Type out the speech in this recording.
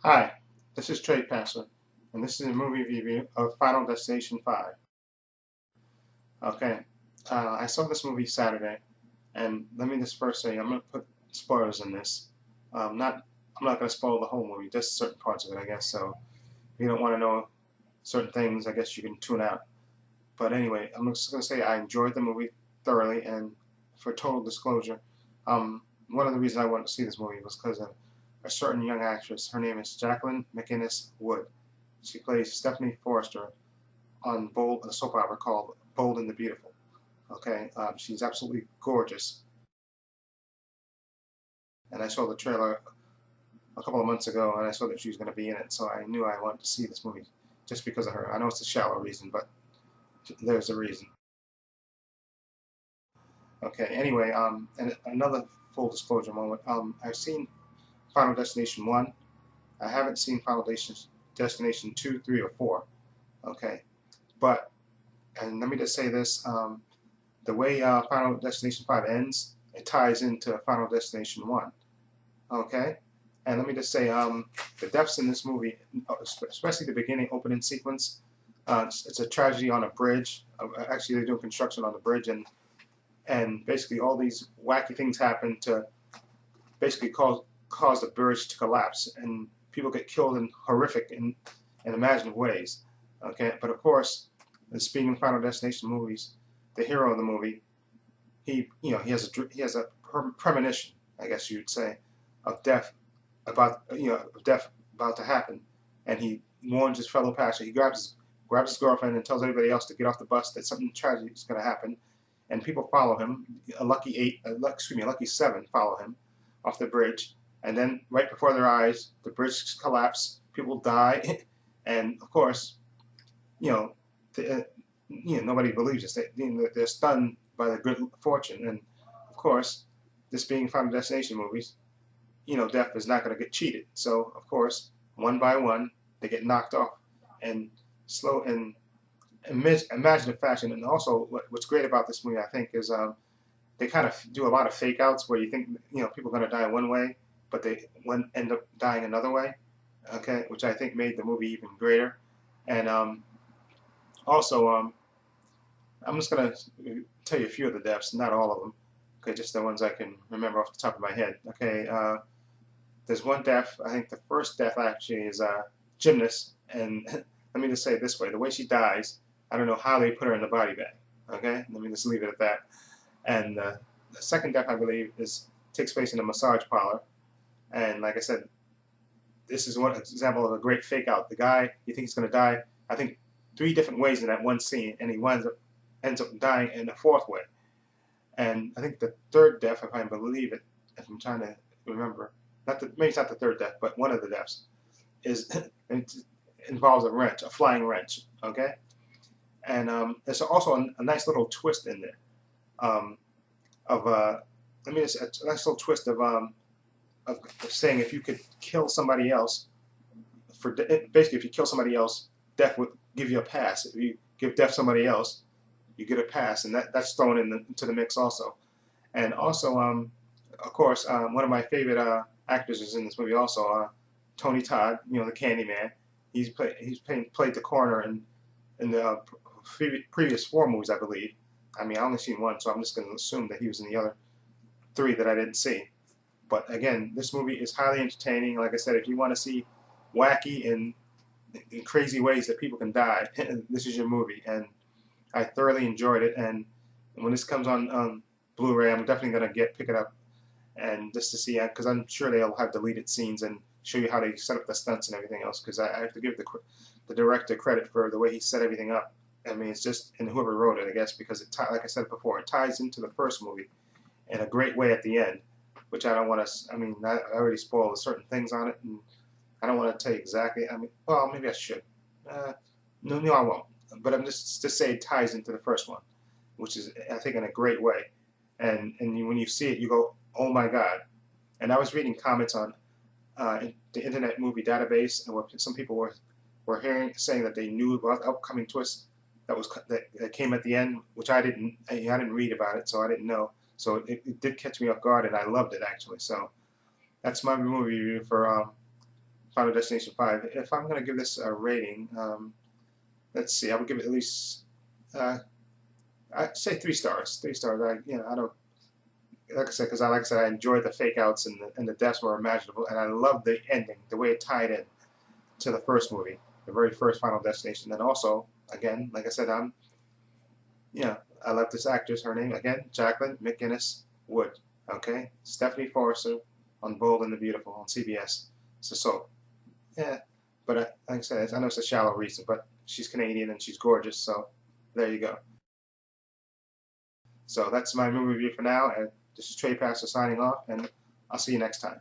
Hi, this is Trey Passer, and this is a movie review of Final Destination 5. Okay, I saw this movie Saturday, and let me just first say I'm going to put spoilers in this. I'm not going to spoil the whole movie, just certain parts of it, I guess. So if you don't want to know certain things, I guess you can tune out. But anyway, I'm just going to say I enjoyed the movie thoroughly, and for total disclosure, one of the reasons I wanted to see this movie was because of a certain young actress. Her name is Jacqueline MacInnes Wood. She plays Stephanie Forrester on a soap opera called Bold and the Beautiful. Okay, she's absolutely gorgeous, and I saw the trailer a couple of months ago, and I saw that she was going to be in it, so I knew I wanted to see this movie just because of her. I know it's a shallow reason, but there's a reason. Okay, anyway, and another full disclosure moment. I've seen Final Destination 1. I haven't seen Destination 2, 3, or 4. Okay, but, and let me just say this, the way Final Destination 5 ends, it ties into Final Destination 1. Okay? And let me just say, the deaths in this movie, especially the beginning opening sequence, it's a tragedy on a bridge. Actually, they're doing construction on the bridge, and basically all these wacky things happen to basically cause the bridge to collapse, and people get killed in horrific and imaginative ways. Okay? But of course, speaking of Final Destination movies, the hero of the movie, he has a premonition, I guess you'd say, of death about to happen, and he warns his fellow passenger. He grabs his girlfriend and tells everybody else to get off the bus that something tragic is going to happen, and people follow him. A lucky 7 follow him off the bridge, and then right before their eyes, the bridge collapses. People die, and of course, you know, nobody believes this. They're stunned by the good fortune, and of course, this being Final Destination movies, death is not going to get cheated. So of course, one by one, they get knocked off, and slow and imaginative fashion. And also, what's great about this movie, I think, is they kind of do a lot of fake outs where you think people are going to die one way, but they end up dying another way. Okay, which I think made the movie even greater. And also, I'm just going to tell you a few of the deaths, not all of them. Okay, just the ones I can remember off the top of my head. Okay, there's one death. I think the first death actually is Gymnast, and let me just say it this way: the way she dies, I don't know how they put her in the body bag. Okay, let me just leave it at that. And the second death, I believe, takes place in a massage parlor, and like I said, this is one example of a great fake out. The guy, you think he's going to die, I think 3 different ways in that one scene, and he ends up dying in the 4th way. And I think the third death, if I believe it, if I'm trying to remember, maybe it's not the third death, but one of the deaths it involves a flying wrench. Okay, and there's also a nice little twist in there of let me just a nice little twist of saying if you could kill somebody else basically if you kill somebody else, death would give you a pass. If you give death somebody else, you get a pass, and that's thrown into the mix also. And also, of course, one of my favorite actors is in this movie also, Tony Todd, the Candyman. He's played the coroner in the previous 4 movies, I believe. I mean, I only seen 1, so I'm just going to assume that he was in the other 3 that I didn't see. But again, this movie is highly entertaining. Like I said, if you want to see wacky and in crazy ways that people can die, this is your movie. And I thoroughly enjoyed it, and when this comes on Blu-ray, I'm definitely going to pick it up, and just to see, because I'm sure they'll have deleted scenes and show you how they set up the stunts and everything else, because I have to give the director credit for the way he set everything up. I mean, it's just, and whoever wrote it, I guess, because like I said before, it ties into the first movie in a great way at the end, which I don't want to, I mean, I already spoiled certain things on it, and I don't want to tell you exactly. I mean, well, maybe I should. No, I won't. But I'm just to say it ties into the first one, which is, I think, in a great way. And when you see it, you go, oh my God. And I was reading comments on the Internet Movie Database, and what some people were saying that they knew about the upcoming twist that came at the end, which I didn't read about it, so I didn't know. So it did catch me off guard, and I loved it actually. So that's my movie review for Final Destination 5. If I'm going to give this a rating, let's see, I would give it at least, I'd say 3 stars. 3 stars. I don't, like I said, because I enjoyed the fake outs and the deaths were imaginable, and I loved the ending, the way it tied in to the first movie, the very first Final Destination. And also, again, like I said, I love this actress. Her name again, Jacqueline MacInnes Wood. Okay, Stephanie Forrester on Bold and the Beautiful on CBS. So yeah, but like I said, I know it's a shallow reason, but she's Canadian and she's gorgeous. So there you go. So that's my movie review for now. And this is Trey Pastor signing off, and I'll see you next time.